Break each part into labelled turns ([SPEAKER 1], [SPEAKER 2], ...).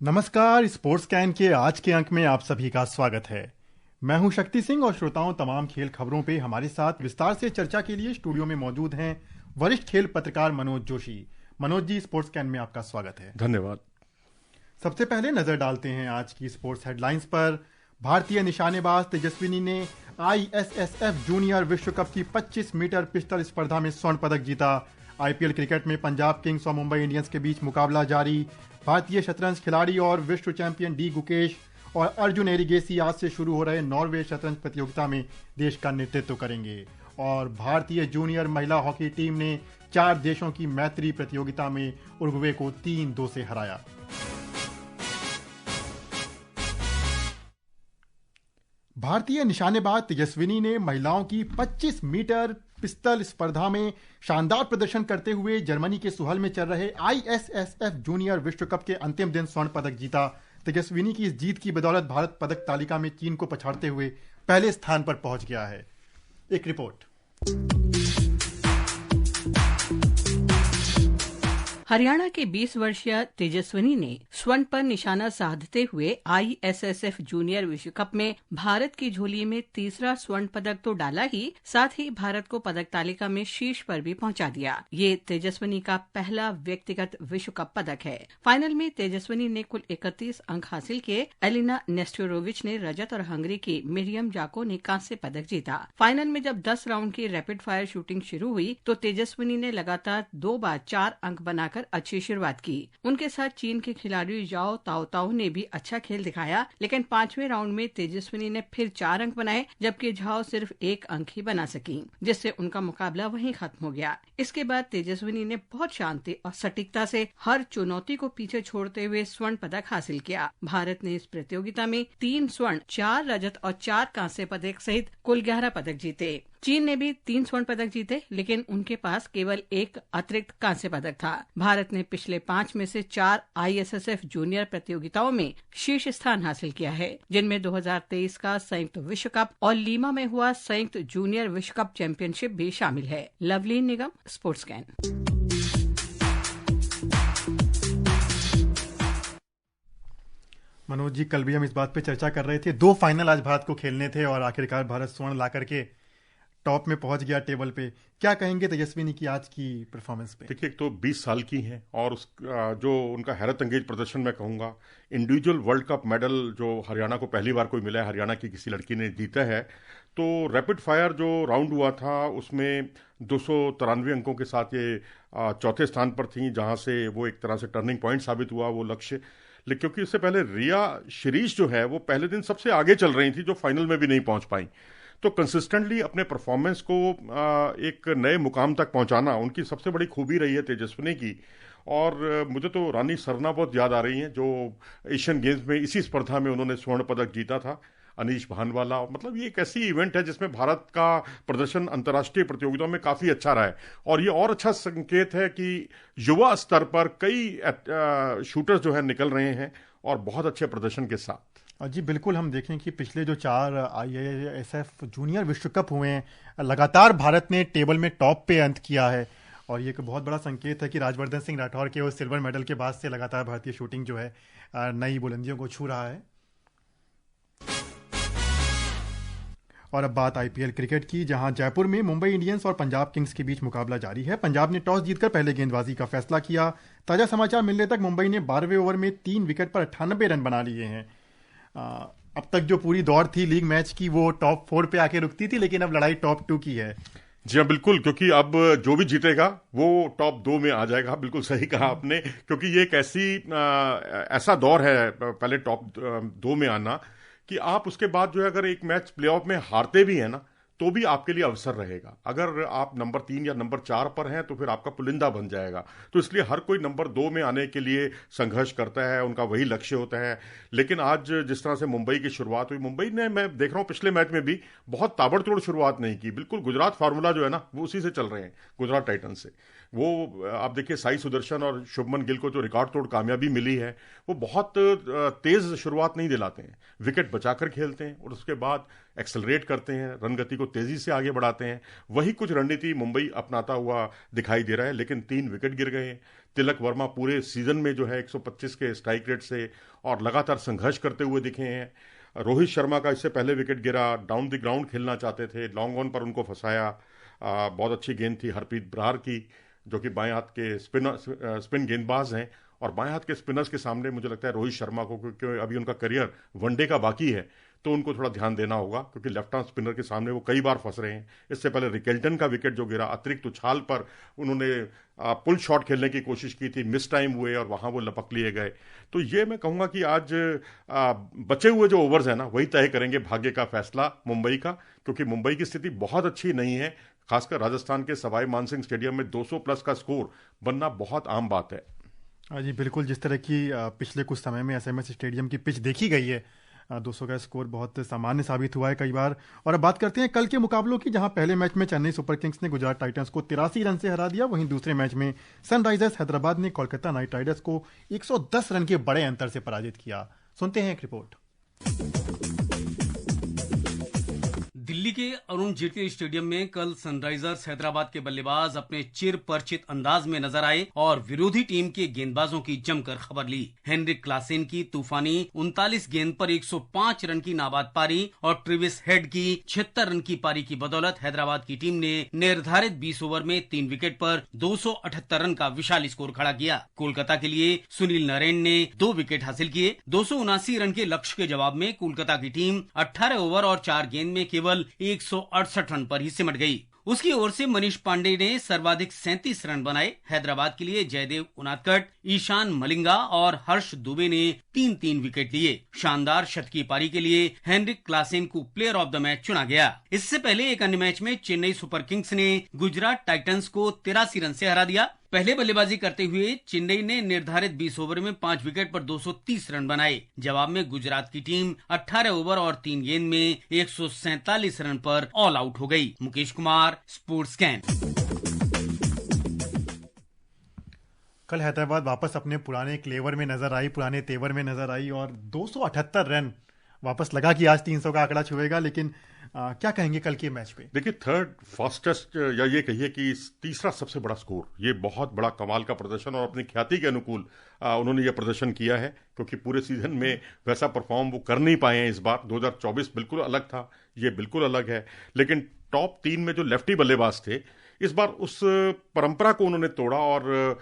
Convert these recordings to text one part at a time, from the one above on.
[SPEAKER 1] नमस्कार। Sports can के आज के अंक में आप सभी का स्वागत है। मैं हूं शक्ति सिंह और श्रोताओं, तमाम खेल खबरों पे हमारे साथ विस्तार से चर्चा के लिए स्टूडियो में मौजूद हैं वरिष्ठ खेल पत्रकार मनोज जोशी। मनोज जी, स्पोर्ट्स कैन में आपका स्वागत है।
[SPEAKER 2] धन्यवाद।
[SPEAKER 1] सबसे पहले नजर डालते हैं आज की स्पोर्ट्स हेडलाइंस पर। भारतीय निशानेबाज तेजस्विनी ने ISSF जूनियर विश्व कप की 25 मीटर पिस्टल स्पर्धा में स्वर्ण पदक जीता। IPL क्रिकेट में पंजाब किंग्स और मुंबई इंडियंस के बीच मुकाबला जारी। भारतीय शतरंज खिलाड़ी और विश्व चैंपियन डी गुकेश और अर्जुन एरिगेसी आज से शुरू हो रहे नॉर्वे शतरंज प्रतियोगिता में देश का नेतृत्व करेंगे। और भारतीय जूनियर महिला हॉकी टीम ने 4 देशों की मैत्री प्रतियोगिता में उरुग्वे को 3-2 से हराया। भारतीय निशानेबाज तेजस्विनी ने महिलाओं की 25 मीटर पिस्टल स्पर्धा में शानदार प्रदर्शन करते हुए जर्मनी के सुहल में चल रहे ISSF जूनियर विश्व कप के अंतिम दिन स्वर्ण पदक जीता। तेजस्विनी की इस जीत की बदौलत भारत पदक तालिका में चीन को पछाड़ते हुए पहले स्थान पर पहुंच गया है। एक रिपोर्ट।
[SPEAKER 3] हरियाणा के 20 वर्षीय तेजस्विनी ने स्वर्ण पर निशाना साधते हुए ISSF जूनियर विश्व कप में भारत की झोली में तीसरा स्वर्ण पदक तो डाला ही, साथ ही भारत को पदक तालिका में शीर्ष पर भी पहुंचा दिया। ये तेजस्विनी का पहला व्यक्तिगत विश्व कप पदक है। फाइनल में तेजस्विनी ने कुल 31 अंक हासिल किए। एलिना नेस्टोरोविच ने रजत और हंगरी की मिरियम जाको ने कांस्य पदक जीता। फाइनल में जब 10 राउंड की रैपिड फायर शूटिंग शुरू हुई तो तेजस्विनी ने लगातार 2 बार 4 अंक बनाकर अच्छी शुरुआत की। उनके साथ चीन के खिलाड़ी जाओ ताओ ने भी अच्छा खेल दिखाया, लेकिन 5वें राउंड में तेजस्विनी ने फिर 4 अंक बनाए, जबकि झाओ सिर्फ 1 अंक ही बना सकी, जिससे उनका मुकाबला वहीं खत्म हो गया। इसके बाद तेजस्विनी ने बहुत शांति और सटीकता से हर चुनौती को पीछे छोड़ते हुए स्वर्ण पदक हासिल किया। भारत ने इस प्रतियोगिता में 3 स्वर्ण, 4 रजत और 4 कांस्य पदक सहित कुल 11 पदक जीते। चीन ने भी 3 स्वर्ण पदक जीते, लेकिन उनके पास केवल 1 अतिरिक्त कांस्य पदक था। भारत ने पिछले 5 में से 4 ISSF जूनियर प्रतियोगिताओं में शीर्ष स्थान हासिल किया है, जिनमें 2023 का संयुक्त विश्व कप और लीमा में हुआ संयुक्त जूनियर विश्व कप चैंपियनशिप भी शामिल है। लवलीन निगम, स्पोर्ट्स कैन।
[SPEAKER 1] मनोज जी, कल भी हम इस बात पे चर्चा कर रहे थे। 2 फाइनल आज भारत को खेलने थे और आखिरकार भारत स्वर्ण ला करके टॉप में पहुंच गया टेबल पे। क्या कहेंगे तेजस्विनी की आज की परफॉर्मेंस पे?
[SPEAKER 2] देखिए, एक तो 20 साल की हैं और उस जो उनका हैरत अंगेज प्रदर्शन मैं कहूँगा। इंडिविजुअल वर्ल्ड कप मेडल जो हरियाणा को पहली बार कोई मिला है, हरियाणा की किसी लड़की ने जीता है। तो रैपिड फायर जो राउंड हुआ था उसमें 293 अंकों के साथ ये चौथे स्थान पर थी, जहाँ से वो एक तरह से टर्निंग पॉइंट साबित हुआ वो लक्ष्य। लेकिन क्योंकि उससे पहले रिया शिरीष जो है वो पहले दिन सबसे आगे चल रही थी, जो फाइनल में भी नहीं पहुंच पाई। तो कंसिस्टेंटली अपने परफॉर्मेंस को एक नए मुकाम तक पहुंचाना उनकी सबसे बड़ी खूबी रही है तेजस्विनी की। और मुझे तो रानी सरना बहुत याद आ रही हैं, जो एशियन गेम्स में इसी स्पर्धा में उन्होंने स्वर्ण पदक जीता था, अनीश भानवाला। मतलब ये एक ऐसी इवेंट है जिसमें भारत का प्रदर्शन अंतर्राष्ट्रीय प्रतियोगिताओं में काफ़ी अच्छा रहा है। और ये और अच्छा संकेत है कि युवा स्तर पर कई शूटर्स जो है निकल रहे हैं और बहुत अच्छे प्रदर्शन के साथ।
[SPEAKER 1] जी बिल्कुल, हम देखें कि पिछले जो 4 ISSF जूनियर विश्व कप हुए हैं, लगातार भारत ने टेबल में टॉप पे अंत किया है। और ये एक बहुत बड़ा संकेत है कि राजवर्धन सिंह राठौर के उस सिल्वर मेडल के बाद से लगातार भारतीय शूटिंग जो है नई बुलंदियों को छू रहा है। और अब बात IPL क्रिकेट की, जहां जयपुर में मुंबई इंडियंस और पंजाब किंग्स के बीच मुकाबला जारी है। पंजाब ने टॉस जीतकर पहले गेंदबाजी का फैसला किया। ताजा समाचार मिलने तक मुंबई ने 12वें ओवर में 3 विकेट पर 98 रन बना लिए हैं। अब तक जो पूरी दौड़ थी लीग मैच की वो टॉप 4 पे आके रुकती थी, लेकिन अब लड़ाई टॉप 2 की है।
[SPEAKER 2] जी हाँ, बिल्कुल, क्योंकि अब जो भी जीतेगा वो टॉप 2 में आ जाएगा। बिल्कुल सही कहा आपने, क्योंकि ये एक ऐसा दौर है पहले टॉप 2 में आना कि आप उसके बाद जो है अगर एक मैच प्लेऑफ में हारते भी हैं ना तो भी आपके लिए अवसर रहेगा। अगर आप नंबर 3 या नंबर 4 पर हैं तो फिर आपका पुलिंदा बन जाएगा। तो इसलिए हर कोई नंबर 2 में आने के लिए संघर्ष करता है, उनका वही लक्ष्य होता है। लेकिन आज जिस तरह से मुंबई की शुरुआत हुई, मुंबई ने, मैं देख रहा हूँ पिछले मैच में भी बहुत ताबड़तोड़ शुरुआत नहीं की। बिल्कुल गुजरात फार्मूला जो है ना वो उसी से चल रहे हैं, गुजरात टाइटंस से। वो आप देखिए साई सुदर्शन और शुभमन गिल को जो रिकॉर्ड तोड़ कामयाबी मिली है, वो बहुत तेज शुरुआत नहीं दिलाते हैं, विकेट बचाकर खेलते हैं और उसके बाद एक्सेलरेट करते हैं, रन गति को को तेजी से आगे बढ़ाते हैं। वही कुछ रणनीति मुंबई अपनाता हुआ दिखाई दे रहा है, लेकिन 3 विकेट गिर गए हैं। तिलक वर्मा पूरे सीजन में जो है 125 के स्ट्राइक रेट से और लगातार संघर्ष करते हुए दिखे हैं। रोहित शर्मा का इससे पहले विकेट गिरा, डाउन द ग्राउंड खेलना चाहते थे, लॉन्ग ऑन पर उनको फंसाया। बहुत अच्छी गेंद थी हरप्रीत बरार की, जो कि बाएं हाथ के स्पिन गेंदबाज हैं, और बाएं हाथ के स्पिनर्स के सामने मुझे लगता है रोहित शर्मा को, क्योंकि अभी उनका करियर वनडे का बाकी है, तो उनको थोड़ा ध्यान देना होगा, क्योंकि लेफ्ट आर्म स्पिनर के सामने वो कई बार फंस रहे हैं। इससे पहले रिकेल्टन का विकेट जो गिरा, अतिरिक्त उछाल पर उन्होंने पुल शॉट खेलने की कोशिश की थी, मिस टाइम हुए और वहां वो लपक लिए गए। तो ये मैं कहूंगा कि आज बचे हुए जो ओवर्स है ना, वही तय करेंगे भाग्य का फैसला मुंबई का, क्योंकि मुंबई की स्थिति बहुत अच्छी नहीं है। खासकर राजस्थान के सवाई मानसिंह स्टेडियम में 200 प्लस का स्कोर बनना बहुत आम बात है।
[SPEAKER 1] जी बिल्कुल, जिस तरह की पिछले कुछ समय में एसएमएस स्टेडियम की पिच देखी गई है, 200 का स्कोर बहुत सामान्य साबित हुआ है कई बार। और अब बात करते हैं कल के मुकाबलों की, जहां पहले मैच में चेन्नई सुपर किंग्स ने गुजरात टाइटंस को 83 रन से हरा दिया। वहीं दूसरे मैच में सनराइजर्स हैदराबाद ने कोलकाता नाइट राइडर्स को 110 रन के बड़े अंतर से पराजित किया। सुनते हैं एक रिपोर्ट।
[SPEAKER 4] दिल्ली के अरुण जेटली स्टेडियम में कल सनराइजर्स हैदराबाद के बल्लेबाज अपने चिर परिचित अंदाज में नजर आए और विरोधी टीम के गेंदबाजों की जमकर खबर ली। हेनरिक क्लासेन की तूफानी 39 गेंद पर 105 रन की नाबाद पारी और ट्रेविस हेड की 76 रन की पारी की बदौलत हैदराबाद की टीम ने निर्धारित 20 ओवर में 3 विकेट पर 278 रन का विशाल स्कोर खड़ा किया। कोलकाता के लिए सुनील नारायण ने 2 विकेट हासिल किए। 279 रन के लक्ष्य के जवाब में कोलकाता की टीम 18 ओवर और 4 गेंद में केवल 168 रन पर ही सिमट गई। उसकी ओर से मनीष पांडे ने सर्वाधिक 37 रन बनाए। हैदराबाद के लिए जयदेव उनादकट, ईशान मलिंगा और हर्ष दुबे ने 3-3 विकेट लिए। शानदार शतकीय पारी के लिए हेनरिक क्लासेन को प्लेयर ऑफ द मैच चुना गया। इससे पहले एक अन्य मैच में चेन्नई सुपर किंग्स ने गुजरात टाइटंस को 83 रन से हरा दिया। पहले बल्लेबाजी करते हुए चेन्नई ने निर्धारित 20 ओवर में 5 विकेट पर 230 रन बनाए। जवाब में गुजरात की टीम 18 ओवर और 3 गेंद में 147 रन पर ऑल आउट हो गई। Mukesh Kumar, sports scan.
[SPEAKER 1] कल हैदराबाद वापस अपने पुराने क्लेवर में नजर आई, पुराने तेवर में नजर आई और 278 रन वापस लगा कि आज 300 का आंकड़ा छुएगा। लेकिन क्या कहेंगे कल के मैच पे?
[SPEAKER 2] देखिए, थर्ड फास्टेस्ट या ये कहिए कि तीसरा सबसे बड़ा स्कोर, ये बहुत बड़ा कमाल का प्रदर्शन और अपनी ख्याति के अनुकूल उन्होंने ये प्रदर्शन किया है, क्योंकि पूरे सीजन में वैसा परफॉर्म वो कर नहीं पाए हैं इस बार। 2024 बिल्कुल अलग था, ये बिल्कुल अलग है। लेकिन टॉप 3 में जो लेफ्टी बल्लेबाज थे, इस बार उस परंपरा को उन्होंने तोड़ा और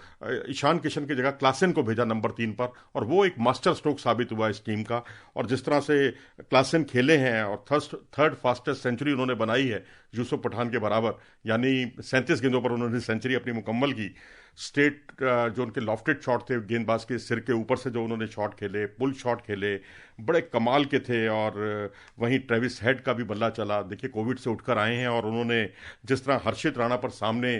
[SPEAKER 2] ईशान किशन की जगह क्लासेन को भेजा नंबर 3 पर, और वो एक मास्टर स्ट्रोक साबित हुआ इस टीम का। और जिस तरह से क्लासेन खेले हैं और थर्ड फास्टेस्ट सेंचुरी उन्होंने बनाई है यूसुफ पठान के बराबर, यानी 37 गेंदों पर उन्होंने सेंचुरी अपनी मुकम्मल की। स्ट्रेट जो उनके लॉफ्टेड शॉट थे गेंदबाज के सिर के ऊपर से, जो उन्होंने शॉट खेले, पुल शॉट खेले, बड़े कमाल के थे। और वहीं ट्रेविस हेड का भी बल्ला चला। देखिए, कोविड से उठकर आए हैं और उन्होंने जिस तरह हर्षित राणा पर सामने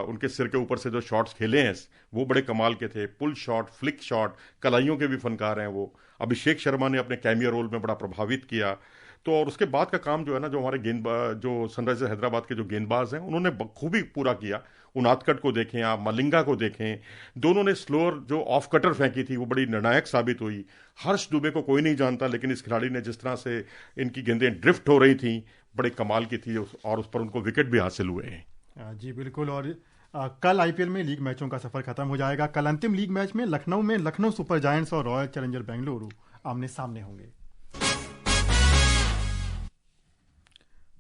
[SPEAKER 2] उनके सिर के ऊपर से जो शॉट्स खेले हैं वो बड़े कमाल के थे। पुल शॉट, फ्लिक शॉट, कलाइयों के भी फनकार हैं वो। अभिषेक शर्मा ने अपने कैमियो रोल में बड़ा प्रभावित किया। तो और उसके बाद का काम जो है ना, जो हमारे जो सनराइजर्स हैदराबाद के जो गेंदबाज हैं उन्होंने बखूबी पूरा किया। उनादकट को देखें आप, मलिंगा को देखें, दोनों ने स्लोअर जो ऑफ कटर फेंकी थी वो बड़ी निर्णायक साबित हुई। हर्ष दुबे को कोई नहीं जानता, लेकिन इस खिलाड़ी ने जिस तरह से इनकी गेंदें ड्रिफ्ट हो रही थी, बड़े कमाल की थी, और उस पर उनको विकेट भी हासिल हुए हैं।
[SPEAKER 1] जी बिल्कुल। और कल आईपीएल में लीग मैचों का सफर खत्म हो जाएगा। कल अंतिम लीग मैच में लखनऊ सुपर जायंट्स और रॉयल चैलेंजर बेंगलुरु आमने सामने होंगे।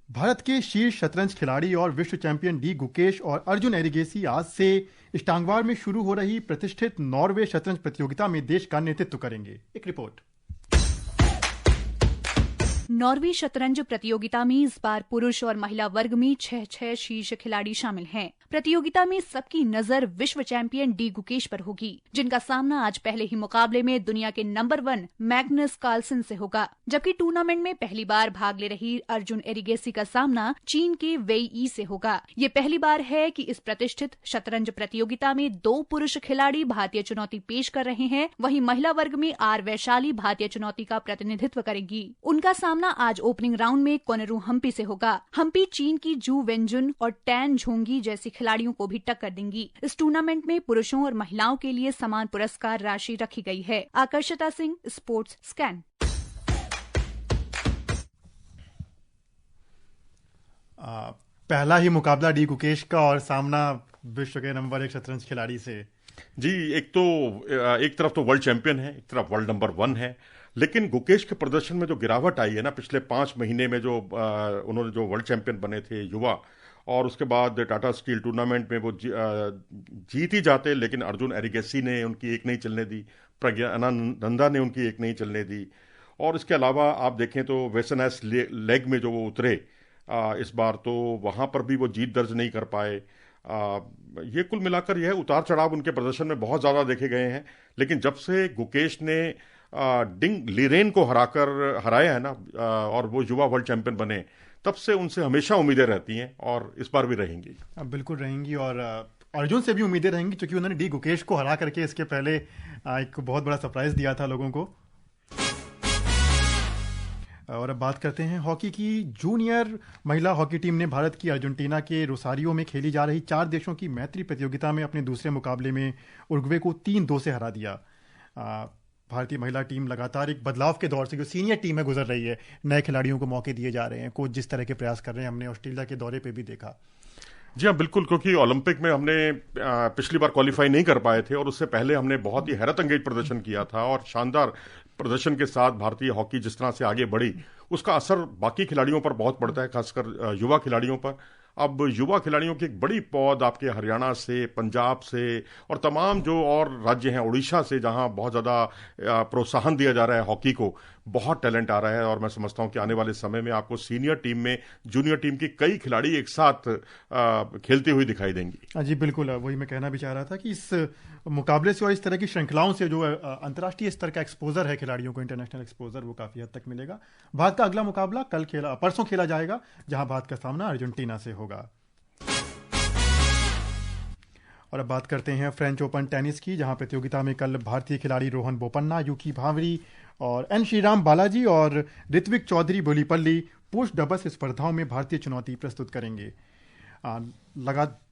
[SPEAKER 1] भारत के शीर्ष शतरंज खिलाड़ी और विश्व चैंपियन डी गुकेश और अर्जुन एरिगेसी आज से स्टांगवार में शुरू हो रही प्रतिष्ठित नॉर्वे शतरंज प्रतियोगिता में देश का नेतृत्व करेंगे। एक रिपोर्ट।
[SPEAKER 5] नॉर्वे शतरंज प्रतियोगिता में इस बार पुरुष और महिला वर्ग में 6 शीर्ष खिलाड़ी शामिल हैं। प्रतियोगिता में सबकी नजर विश्व चैंपियन डी गुकेश पर होगी, जिनका सामना आज पहले ही मुकाबले में दुनिया के नंबर 1 मैग्नस कार्लसन से होगा। जबकि टूर्नामेंट में पहली बार भाग ले रही अर्जुन एरिगेसी का सामना चीन के वेई ई से होगा। ये पहली बार है कि इस प्रतिष्ठित शतरंज प्रतियोगिता में 2 पुरुष खिलाड़ी भारतीय चुनौती पेश कर रहे हैं। वहीं महिला वर्ग में आर वैशाली भारतीय चुनौती का प्रतिनिधित्व करेंगी। उनका सामना आज ओपनिंग राउंड में कोनेरू हम्पी से होगा। हम्पी चीन की जू वेंजुन और टैन झोंगी जैसी खिलाड़ियों को भी टक्कर देंगी। इस टूर्नामेंट में पुरुषों और महिलाओं के लिए समान पुरस्कार राशि रखी गई है। आकर्षिता सिंह, स्पोर्ट्स स्कैन।
[SPEAKER 1] पहला ही मुकाबला डी गुकेश का और सामना विश्व के नंबर 1 शतरंज खिलाड़ी से।
[SPEAKER 2] जी, एक तरफ तो वर्ल्ड चैंपियन है, एक तरफ वर्ल्ड नंबर 1 है, लेकिन गुकेश के प्रदर्शन में जो गिरावट आई है ना पिछले 5 महीने में, जो उन्होंने जो वर्ल्ड चैंपियन बने थे युवा, और उसके बाद टाटा स्टील टूर्नामेंट में वो जीत ही जाते, लेकिन अर्जुन एरिगेसी ने उनकी एक नहीं चलने दी, प्रज्ञानंदा ने उनकी एक नहीं चलने दी, और इसके अलावा आप देखें तो वेसनएस लेग में जो वो उतरे इस बार, तो वहाँ पर भी वो जीत दर्ज नहीं कर पाए। ये कुल मिलाकर यह उतार चढ़ाव उनके प्रदर्शन में बहुत ज़्यादा देखे गए हैं, लेकिन जब से गुकेश ने डिंग लीरेन को हराया है ना, और वो युवा वर्ल्ड चैंपियन बने, तब से उनसे हमेशा उम्मीदें रहती हैं और इस बार भी रहेंगी।
[SPEAKER 1] बिल्कुल रहेंगी, और अर्जुन से भी उम्मीदें रहेंगी, क्योंकि उन्होंने डी गुकेश को हरा करके इसके पहले एक बहुत बड़ा सरप्राइज दिया था लोगों को। और अब बात करते हैं हॉकी की। जूनियर महिला हॉकी टीम ने भारत की अर्जेंटीना के रोसारियो में खेली जा रही 4 देशों की मैत्री प्रतियोगिता में अपने दूसरे मुकाबले में उरुग्वे को 3-2 से हरा दिया। भारतीय महिला टीम लगातार एक बदलाव के दौर से जो सीनियर टीम है गुजर रही है, नए खिलाड़ियों को मौके दिए जा रहे हैं, कोच जिस तरह के प्रयास कर रहे हैं, हमने ऑस्ट्रेलिया के दौरे पे भी देखा।
[SPEAKER 2] जी हाँ, बिल्कुल, क्योंकि ओलंपिक में हमने पिछली बार क्वालिफाई नहीं कर पाए थे, और उससे पहले हमने बहुत ही हैरत अंगेज प्रदर्शन किया था, और शानदार प्रदर्शन के साथ भारतीय हॉकी जिस तरह से आगे बढ़ी, उसका असर बाकी खिलाड़ियों पर बहुत पड़ता है, खासकर युवा खिलाड़ियों पर। अब युवा खिलाड़ियों की एक बड़ी पौध आपके हरियाणा से, पंजाब से, और तमाम जो और राज्य हैं, उड़ीसा से, जहां बहुत ज़्यादा प्रोत्साहन दिया जा रहा है हॉकी को, बहुत टैलेंट आ रहा है, और मैं समझता हूं कि आने वाले समय में आपको सीनियर टीम में जूनियर टीम की कई खिलाड़ी एक साथ खेलती हुई दिखाई देंगी।
[SPEAKER 1] जी बिल्कुल, वही मैं कहना भी चाह रहा था कि इस मुकाबले से और इस तरह की श्रृंखलाओं से जो अंतर्राष्ट्रीय स्तर का एक्सपोजर है खिलाड़ियों को, इंटरनेशनल एक्सपोजर, वो काफ़ी हद तक मिलेगा। भारत का अगला मुकाबला परसों खेला जाएगा, जहां भारत का सामना अर्जेंटीना से होगा। और अब बात करते हैं फ्रेंच ओपन टेनिस की, जहां प्रतियोगिता में कल भारतीय खिलाड़ी रोहन बोपन्ना, यूकी भांवरी और एन श्रीराम बालाजी और ऋत्विक चौधरी बोलीपल्ली पुरुष डबल्स स्पर्धाओं में भारतीय चुनौती प्रस्तुत करेंगे।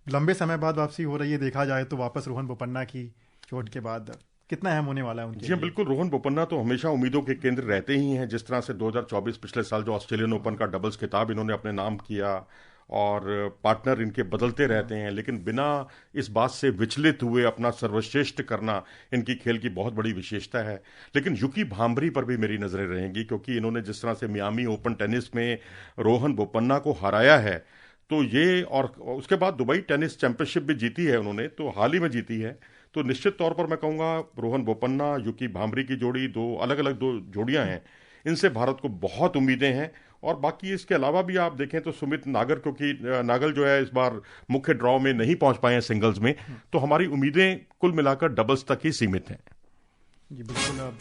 [SPEAKER 1] लंबे समय बाद वापसी हो रही है, देखा जाए तो वापस रोहन बोपन्ना की चोट के बाद कितना अहम होने वाला है उनके लिए।
[SPEAKER 2] बिल्कुल, रोहन बोपन्ना तो हमेशा उम्मीदों के केंद्र रहते ही हैं। जिस तरह से 2024 पिछले साल जो ऑस्ट्रेलियन ओपन का डबल्स खिताब इन्होंने अपने नाम किया, और पार्टनर इनके बदलते रहते हैं, लेकिन बिना इस बात से विचलित हुए अपना सर्वश्रेष्ठ करना इनकी खेल की बहुत बड़ी विशेषता है। लेकिन यूकी भांवरी पर भी मेरी नजरें रहेंगी, क्योंकि इन्होंने जिस तरह से मियामी ओपन टेनिस में रोहन बोपन्ना को हराया है, तो ये, और उसके बाद दुबई टेनिस चैंपियनशिप भी जीती है उन्होंने, तो हाल ही में जीती है, तो निश्चित तौर पर मैं कहूँगा रोहन बोपन्ना यूकी भांवरी की जोड़ी, दो अलग अलग जोड़ियां हैं, इनसे भारत को बहुत उम्मीदें हैं। और बाकी इसके अलावा भी आप देखें तो सुमित नागल, क्योंकि नागल जो है इस बार मुख्य ड्रॉ में नहीं पहुंच पाए हैं सिंगल्स में, तो हमारी उम्मीदें कुल मिलाकर डबल्स तक ही सीमित हैं।
[SPEAKER 1] जी बिल्कुल, अब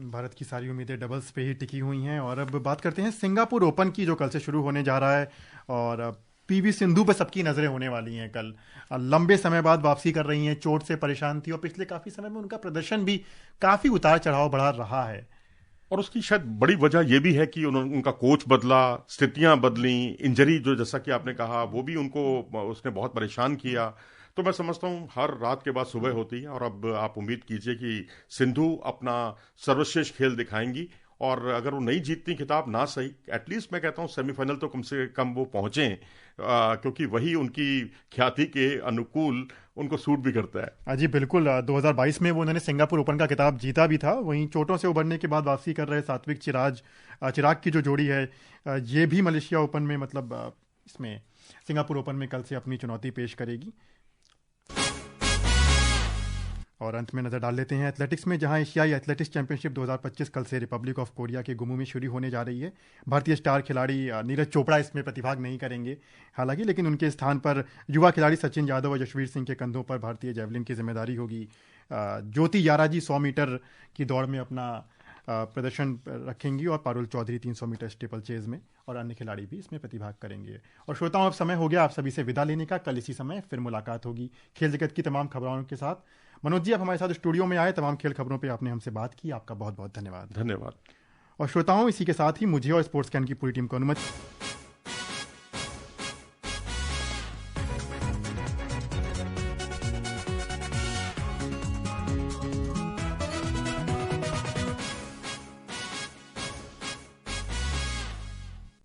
[SPEAKER 1] भारत की सारी उम्मीदें डबल्स पे ही टिकी हुई हैं। और अब बात करते हैं सिंगापुर ओपन की, जो कल से शुरू होने जा रहा है, और पीवी सिंधु पे सबकी नजरें होने वाली हैं। कल लंबे समय बाद वापसी कर रही हैं, चोट से परेशान थी, और पिछले काफी समय में उनका प्रदर्शन भी काफी उतार चढ़ाव बढ़ा रहा है।
[SPEAKER 2] और उसकी शायद बड़ी वजह यह भी है कि उनका कोच बदला, स्थितियां बदली, इंजरी जो जैसा कि आपने कहा वो भी उसने बहुत परेशान किया। तो मैं समझता हूं हर रात के बाद सुबह होती है, और अब आप उम्मीद कीजिए कि सिंधु अपना सर्वश्रेष्ठ खेल दिखाएंगी, और अगर वो नहीं जीतती खिताब, ना सही, एटलीस्ट मैं कहता हूं सेमीफाइनल तो कम से कम वो पहुंचे, क्योंकि वही उनकी ख्याति के अनुकूल उनको सूट भी करता है।
[SPEAKER 1] जी बिल्कुल, 2022 में वो उन्होंने सिंगापुर ओपन का खिताब जीता भी था। वहीं चोटों से उबरने के बाद वापसी कर रहे सात्विक चिराग की जो जोड़ी है, ये भी मलेशिया ओपन में, मतलब इसमें सिंगापुर ओपन में कल से अपनी चुनौती पेश करेगी। और अंत में नजर डाल लेते हैं एथलेटिक्स में, जहां एशियाई एथलेटिक्स चैंपियनशिप 2025 कल से रिपब्लिक ऑफ कोरिया के गुमू में शुरू होने जा रही है। भारतीय स्टार खिलाड़ी नीरज चोपड़ा इसमें प्रतिभाग नहीं करेंगे हालांकि, लेकिन उनके स्थान पर युवा खिलाड़ी सचिन यादव और यशवीर सिंह के कंधों पर भारतीय जेवलिन की जिम्मेदारी होगी। ज्योति याराजी 100 मीटर की दौड़ में अपना प्रदर्शन रखेंगी, और Parul Chaudhary 300 metre steeplechase में, और अन्य खिलाड़ी भी इसमें प्रतिभाग करेंगे। और श्रोताओं, अब समय हो गया आप सभी से विदा लेने का। कल इसी समय फिर मुलाकात होगी खेल जगत की तमाम खबरों के साथ। मनोज जी, आप हमारे साथ स्टूडियो में आए, तमाम खेल खबरों पे आपने हमसे बात की, आपका बहुत बहुत धन्यवाद।
[SPEAKER 2] धन्यवाद।
[SPEAKER 1] और श्रोताओं, इसी के साथ ही मुझे और स्पोर्ट्स कैन की पूरी टीम को अनुमति